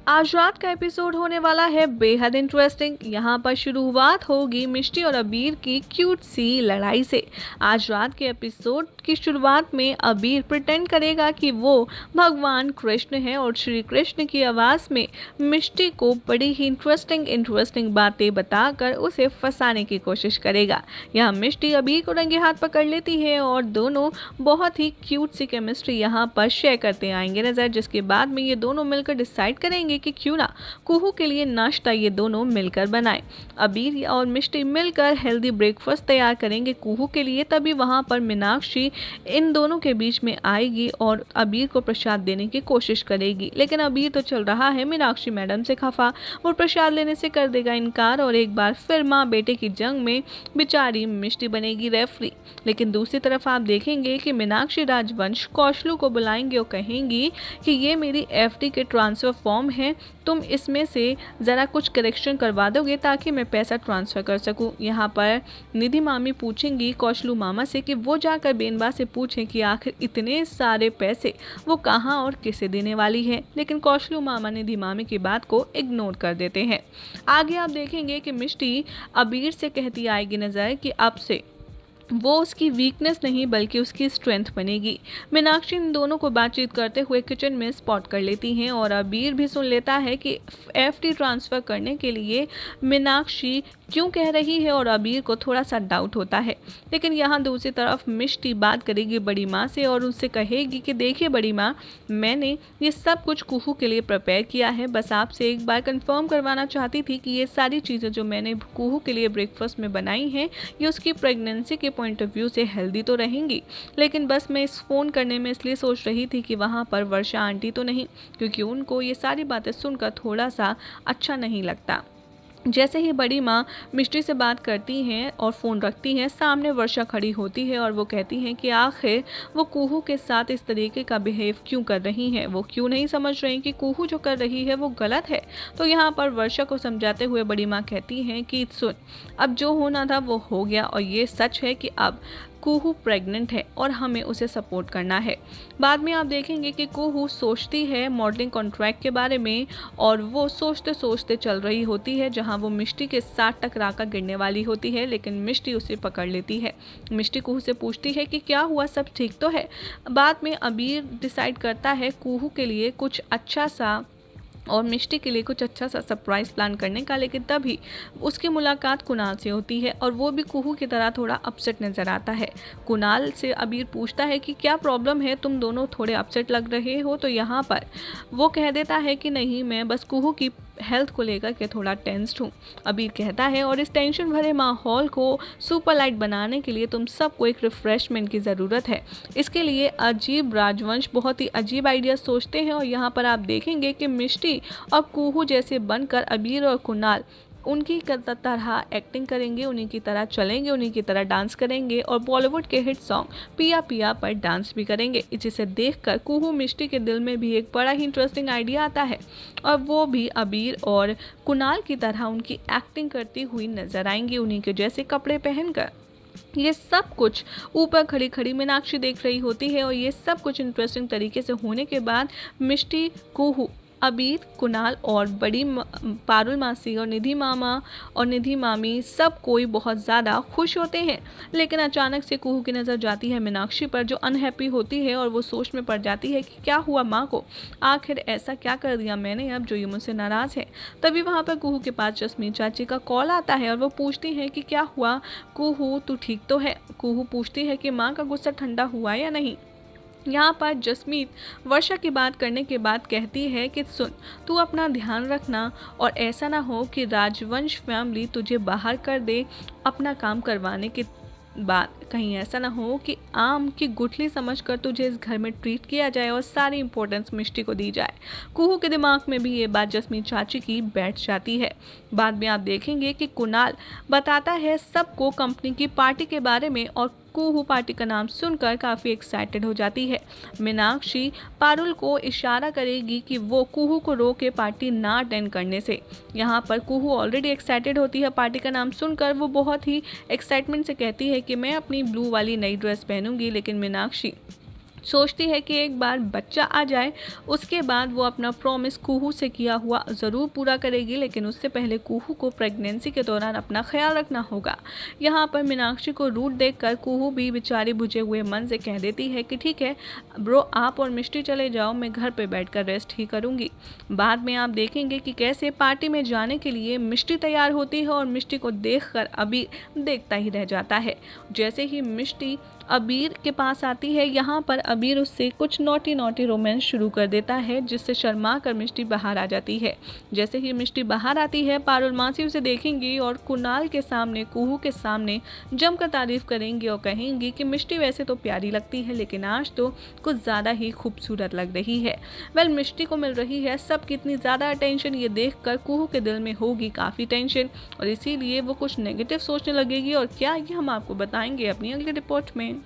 आज रात का एपिसोड होने वाला है बेहद इंटरेस्टिंग। यहाँ पर शुरुआत होगी मिष्टी और अबीर की क्यूट सी लड़ाई से। आज रात के एपिसोड की शुरुआत में अबीर प्रिटेंड करेगा कि वो भगवान कृष्ण है और श्री कृष्ण की आवाज़ में मिष्टी को बड़ी ही इंटरेस्टिंग बातें बताकर उसे फंसाने की कोशिश करेगा। यहाँ मिष्टी अबीर को रंगे हाथ पकड़ लेती है और दोनों बहुत ही क्यूट सी केमिस्ट्री यहाँ पर शेयर करते आएंगे नजर, जिसके बाद में ये दोनों मिलकर डिसाइड करेंगे कि क्यों ना कुहू के लिए नाश्ता ये दोनों मिलकर बनाएं। अबीर और मिष्टी मिलकर हेल्दी ब्रेकफास्ट तैयार करेंगे कुहू के लिए। तभी वहां पर मीनाक्षी इन दोनों के बीच में आएगी और अबीर को प्रसाद देने की कोशिश करेगी, लेकिन अबीर तो चल रहा है मीनाक्षी मैडम से खफा। वो प्रसाद लेने से कर देगा इनकार और एक बार फिर माँ बेटे की जंग में बेचारी मिष्टी बनेगी रेफरी। लेकिन दूसरी तरफ आप देखेंगे कि मीनाक्षी राजवंश कौशलू को बुलाएंगे और कहेंगी कि ये मेरी एफडी के ट्रांसफर फॉर्म है, तुम इसमें से ज़रा कुछ करेक्शन करवा दोगे ताकि मैं पैसा ट्रांसफ़र कर सकूं। यहाँ पर निधि मामी पूछेंगी कौशलू मामा से कि वो जाकर बेनबा से पूछें कि आखिर इतने सारे पैसे वो कहाँ और किसे देने वाली है, लेकिन कौशलू मामा निधि मामी की बात को इग्नोर कर देते हैं। आगे आप देखेंगे कि मिष्टी अबीर से कहती आएगी नज़र कि अब से वो उसकी वीकनेस नहीं बल्कि उसकी स्ट्रेंथ बनेगी। मीनाक्षी इन दोनों को बातचीत करते हुए किचन में स्पॉट कर लेती हैं और अबीर भी सुन लेता है कि एफडी ट्रांसफ़र करने के लिए मीनाक्षी क्यों कह रही है और अबीर को थोड़ा सा डाउट होता है। लेकिन यहाँ दूसरी तरफ मिष्टी बात करेगी बड़ी माँ से और उससे कहेगी कि देखिए बड़ी माँ, मैंने ये सब कुछ कुहू के लिए प्रिपेयर किया है, बस आपसे एक बार कंफर्म करवाना चाहती थी कि ये सारी चीज़ें जो मैंने कुहू के लिए ब्रेकफास्ट में बनाई हैं ये उसकी प्रेगनेंसी के पॉइंट ऑफ व्यू से हेल्दी तो रहेंगी, लेकिन बस मैं इस फ़ोन करने में इसलिए सोच रही थी कि वहाँ पर वर्षा आंटी तो नहीं, क्योंकि उनको ये सारी बातें सुनकर थोड़ा सा अच्छा नहीं लगता। जैसे ही बड़ी माँ मिष्टी से बात करती हैं और फ़ोन रखती हैं, सामने वर्षा खड़ी होती है और वो कहती हैं कि आखिर वो कुहू के साथ इस तरीके का बिहेव क्यों कर रही हैं, वो क्यों नहीं समझ रही कि कुहू जो कर रही है वो गलत है। तो यहाँ पर वर्षा को समझाते हुए बड़ी माँ कहती हैं कि सुन, अब जो होना था वो हो गया और ये सच है कि अब कुहू प्रेग्नेंट है और हमें उसे सपोर्ट करना है। बाद में आप देखेंगे कि कुहू सोचती है मॉडलिंग कॉन्ट्रैक्ट के बारे में और वो सोचते सोचते चल रही होती है जहां वो मिष्टी के साथ टकरा कर गिरने वाली होती है, लेकिन मिष्टी उसे पकड़ लेती है। मिष्टी कुहू से पूछती है कि क्या हुआ, सब ठीक तो है। बाद में अबीर डिसाइड करता है कुहू के लिए कुछ अच्छा सा और मिष्टी के लिए कुछ अच्छा सा सरप्राइज़ प्लान करने का, लेकिन तभी उसकी मुलाकात कुणाल से होती है और वो भी कुहू की तरह थोड़ा अपसेट नज़र आता है। कुणाल से अबीर पूछता है कि क्या प्रॉब्लम है, तुम दोनों थोड़े अपसेट लग रहे हो। तो यहाँ पर वो कह देता है कि नहीं, मैं बस कुहू की हेल्थ को लेकर के थोड़ा टेंस्ड हूँ। अबीर कहता है और इस टेंशन भरे माहौल को सुपर लाइट बनाने के लिए तुम सबको एक रिफ्रेशमेंट की ज़रूरत है। इसके लिए अजीब राजवंश बहुत ही अजीब आइडिया सोचते हैं और यहाँ पर आप देखेंगे कि मिष्टी और कुहू जैसे बनकर अबीर और कुणाल उनकी तरह एक्टिंग करेंगे, उन्हीं की तरह चलेंगे, उन्हीं की तरह डांस करेंगे और बॉलीवुड के हिट सॉन्ग पिया पिया पर डांस भी करेंगे। जिसे देखकर कुहू मिष्टी के दिल में भी एक बड़ा ही इंटरेस्टिंग आइडिया आता है और वो भी अबीर और कुणाल की तरह उनकी एक्टिंग करती हुई नजर आएंगी, उन्हीं के जैसे कपड़े पहनकर। ये सब कुछ ऊपर खड़ी खड़ी मीनाक्षी देख रही होती है और ये सब कुछ इंटरेस्टिंग तरीके से होने के बाद मिष्टी, कुहू, अबीर, कुणाल और बड़ी पारुल मासी और निधि मामा और निधि मामी सब कोई बहुत ज़्यादा खुश होते हैं। लेकिन अचानक से कुहू की नज़र जाती है मीनाक्षी पर, जो अनहैप्पी होती है और वो सोच में पड़ जाती है कि क्या हुआ माँ को, आखिर ऐसा क्या कर दिया मैंने अब जो ये मुझसे नाराज़ है। तभी वहाँ पर कुहू के पास जसमीन चाची का कॉल आता है और वो पूछती है कि क्या हुआ कुहू, तू ठीक तो है। कुहू पूछती है कि माँ का गुस्सा ठंडा हुआ या नहीं। यहाँ पर जसमीत वर्षा की बात करने के बाद कहती है कि सुन, तू अपना ध्यान रखना और ऐसा ना हो कि राजवंश फैमिली तुझे बाहर कर दे अपना काम करवाने के बाद। कहीं ऐसा ना हो कि आम की गुठली समझकर तुझे इस घर में ट्रीट किया जाए और सारी इंपॉर्टेंस मिष्टी को दी जाए। कुहू के दिमाग में भी ये बात जसमीन चाची की बैठ जाती है। बाद में आप देखेंगे कि कुणाल बताता है सबको कंपनी की पार्टी के बारे में और कुहू पार्टी का नाम सुनकर काफ़ी एक्साइटेड हो जाती है। मीनाक्षी पारुल को इशारा करेगी कि वो कुहू को रोके पार्टी ना अटेंड करने से। यहाँ पर कुहू ऑलरेडी एक्साइटेड होती है पार्टी का नाम सुनकर। वो बहुत ही एक्साइटमेंट से कहती है कि मैं अपनी ब्लू वाली नई ड्रेस पहनूंगी, लेकिन मीनाक्षी सोचती है कि एक बार बच्चा आ जाए उसके बाद वो अपना प्रॉमिस कुहू से किया हुआ ज़रूर पूरा करेगी, लेकिन उससे पहले कुहू को प्रेगनेंसी के दौरान अपना ख्याल रखना होगा। यहाँ पर मीनाक्षी को रूट देखकर कुहू भी बेचारी बुझे हुए मन से कह देती है कि ठीक है ब्रो, आप और मिष्टी चले जाओ, मैं घर पे बैठकर रेस्ट ही करूँगी। बाद में आप देखेंगे कि कैसे पार्टी में जाने के लिए मिष्टी तैयार होती है और मिष्टी को देखकर अबीर देखता ही रह जाता है। जैसे ही मिष्टी अबीर के पास आती है, यहाँ पर अबीर उससे कुछ नॉटी रोमांस शुरू कर देता है, जिससे शर्मा कर मिष्टी बाहर आ जाती है। जैसे ही मिष्टी बाहर आती है, पारुल मासी उसे देखेंगी और कुणाल के सामने, कुहू के सामने जमकर तारीफ करेंगी और कहेंगी कि मिष्टी वैसे तो प्यारी लगती है, लेकिन आज तो कुछ ज़्यादा ही खूबसूरत लग रही है। मिष्टी को मिल रही है सब कितनी ज़्यादा अटेंशन, ये देख कर कुहू के दिल में होगी काफ़ी टेंशन और इसीलिए वो कुछ नेगेटिव सोचने लगेगी। और क्या, ये हम आपको बताएंगे अपनी अगली रिपोर्ट में।